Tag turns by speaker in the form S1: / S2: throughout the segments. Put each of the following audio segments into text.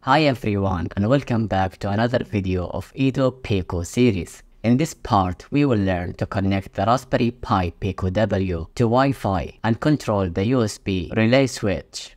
S1: Hi everyone, and welcome back to another video of EDU PICO series. In this part, we will learn to connect the Raspberry Pi Pico W to Wi-Fi and control the USB relay switch.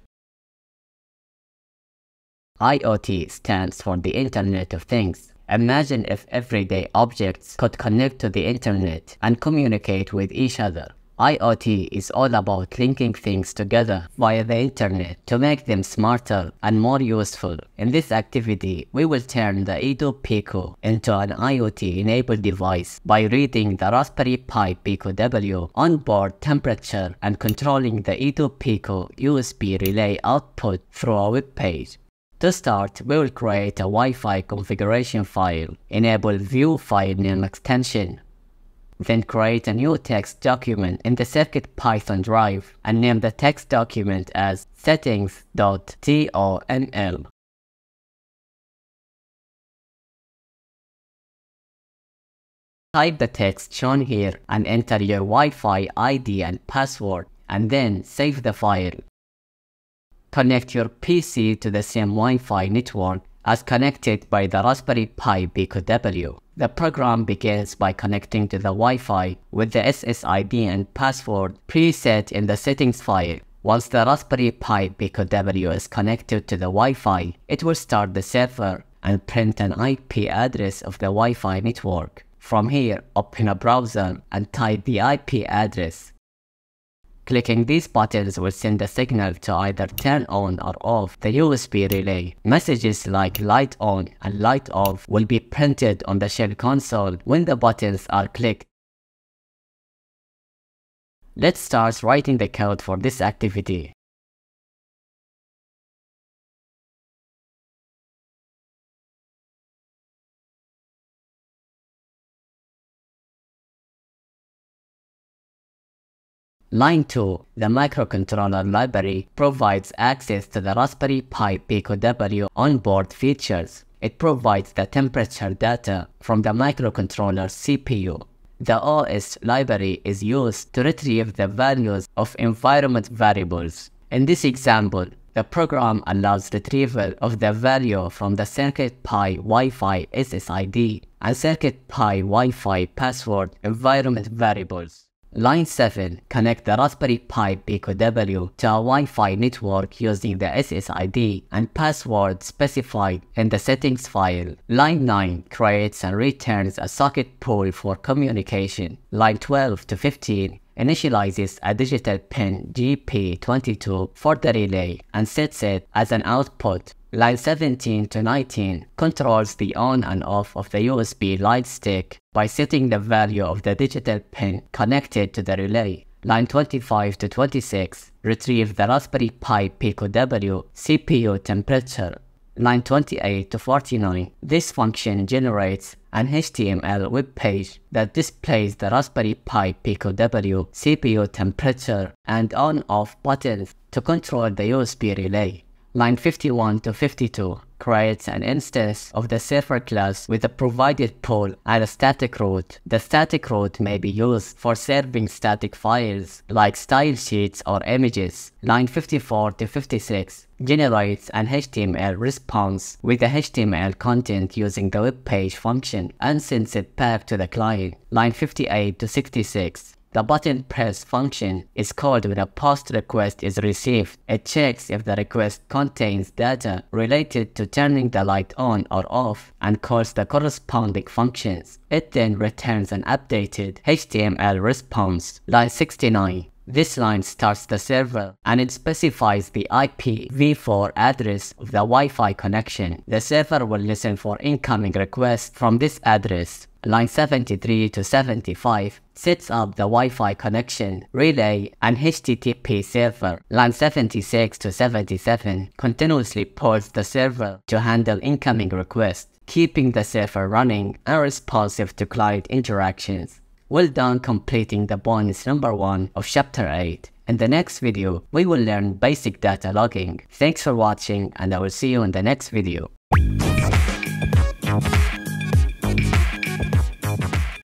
S1: IoT stands for the Internet of Things. Imagine if everyday objects could connect to the internet and communicate with each other. IoT is all about linking things together via the internet to make them smarter and more useful. In this activity, we will turn the EDU PICO into an IoT-enabled device by reading the Raspberry Pi Pico W onboard temperature and controlling the EDU PICO USB relay output through a web page. To start, we will create a Wi-Fi configuration file, enable View File Name extension. Then create a new text document in the CircuitPython drive and name the text document as settings.toml. Type the text shown here and enter your Wi-Fi ID and password, and then save the file. Connect your PC to the same Wi-Fi network as connected by the Raspberry Pi Pico W. The program begins by connecting to the Wi-Fi with the SSID and password preset in the settings file. Once the Raspberry Pi Pico W is connected to the Wi-Fi, it will start the server and print an IP address of the Wi-Fi network. From here, open a browser and type the IP address. Clicking these buttons will send a signal to either turn on or off the USB relay. Messages like light on and light off will be printed on the shell console when the buttons are clicked. Let's start writing the code for this activity. Line 2. The microcontroller library provides access to the Raspberry Pi Pico W onboard features. It provides the temperature data from the microcontroller's CPU. The OS library is used to retrieve the values of environment variables. In this example, the program allows retrieval of the value from the CircuitPy Wi-Fi SSID and CircuitPy Wi-Fi password environment variables. Line 7. Connect the Raspberry Pi Pico W to a Wi-Fi network using the SSID and password specified in the settings file. Line 9 creates and returns a socket pool for communication. Line 12 to 15 initializes a digital pin GP22 for the relay and sets it as an output. Line 17 to 19 controls the on and off of the USB light stick by setting the value of the digital pin connected to the relay. Line 25 to 26 retrieve the Raspberry Pi Pico W CPU temperature. Line 28 to 49, this function generates an HTML web page that displays the Raspberry Pi Pico W CPU temperature and on-off buttons to control the USB relay. Line 51 to 52 creates an instance of the server class with a provided pool and a static root. The static root may be used for serving static files like style sheets or images. Line 54 to 56 generates an HTML response with the HTML content using the web page function and sends it back to the client. Line 58 to 66. The button press function is called when a post request is received. It checks if the request contains data related to turning the light on or off and calls the corresponding functions. It then returns an updated HTML response. Line 69. This line starts the server and it specifies the IPv4 address of the Wi-Fi connection. The server will listen for incoming requests from this address. Line 73 to 75 sets up the Wi-Fi connection, relay, and HTTP server. Line 76 to 77 continuously polls the server to handle incoming requests, keeping the server running and responsive to client interactions. Well done completing the bonus number 1 of chapter 8. In the next video, we will learn basic data logging. Thanks for watching and I will see you in the next video.